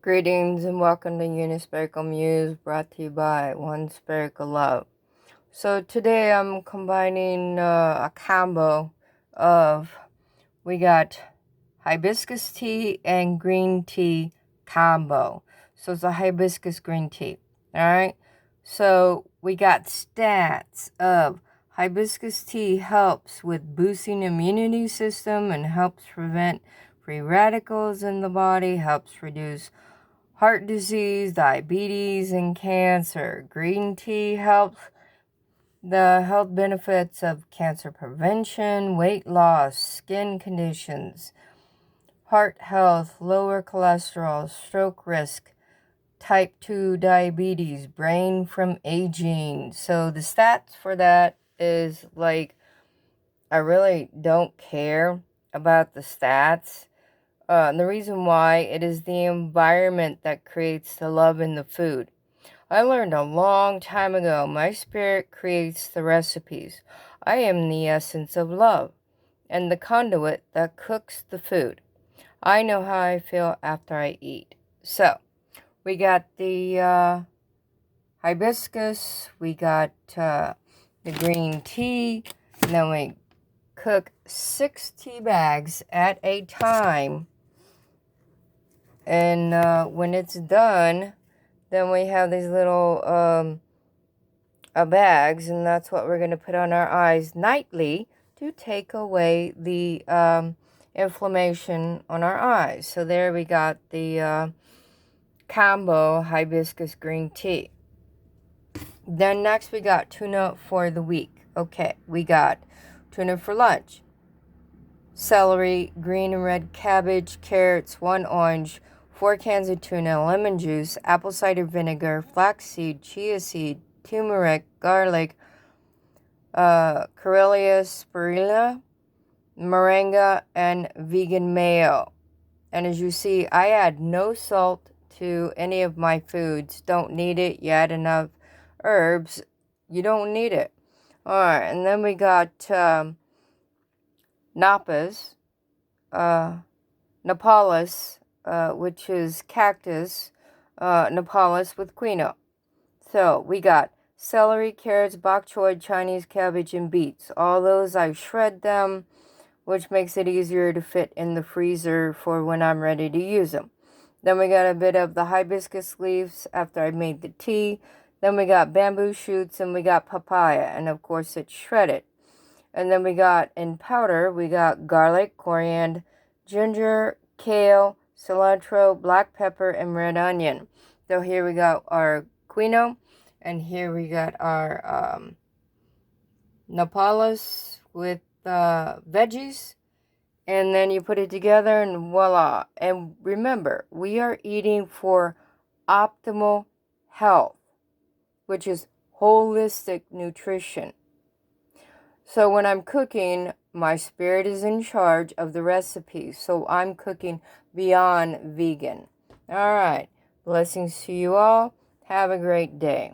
Greetings and welcome to Unispherical Muse, brought to you by One Spherical Love. So today I'm combining a combo of, we got hibiscus tea and green tea combo. So it's a hibiscus green tea, alright? So we got stats of hibiscus tea helps with boosting immunity system and helps prevent free radicals in the body, helps reduce heart disease, diabetes, and cancer. Green tea helps the health benefits of cancer prevention, weight loss, skin conditions, heart health, lower cholesterol, stroke risk, type 2 diabetes, brain from aging. So the stats for that is like, I really don't care about the stats. The reason why, it is the environment that creates the love in the food. I learned a long time ago, my spirit creates the recipes. I am the essence of love and the conduit that cooks the food. I know how I feel after I eat. So, we got the hibiscus, we got the green tea, and then we cook 6 tea bags at a time. And when it's done, then we have these little bags, and that's what we're going to put on our eyes nightly to take away the inflammation on our eyes. So there we got the combo hibiscus green tea. Then next we got tuna for the week. Okay, we got tuna for lunch, celery, green and red cabbage, carrots, 1 orange, 4 cans of tuna, lemon juice, apple cider vinegar, flaxseed, chia seed, turmeric, garlic, Corellia spirulina, moringa, and vegan mayo. And as you see, I add no salt to any of my foods. Don't need it. You add enough herbs, you don't need it. Alright, and then we got Napa's, Napalis, which is cactus, Napalis with quinoa. So we got celery, carrots, bok choy, Chinese cabbage, and beets. All those, I shred them, which makes it easier to fit in the freezer for when I'm ready to use them. Then we got a bit of the hibiscus leaves after I made the tea. Then we got bamboo shoots, and we got papaya, and of course it's shredded. And then we got in powder, we got garlic, coriander, ginger, kale, cilantro, black pepper, and red onion. So here we got our quinoa, and here we got our Napalis with veggies. And then you put it together and voila. And remember, we are eating for optimal health, which is holistic nutrition. So when I'm cooking, my spirit is in charge of the recipes. So I'm cooking beyond vegan. All right. Blessings to you all. Have a great day.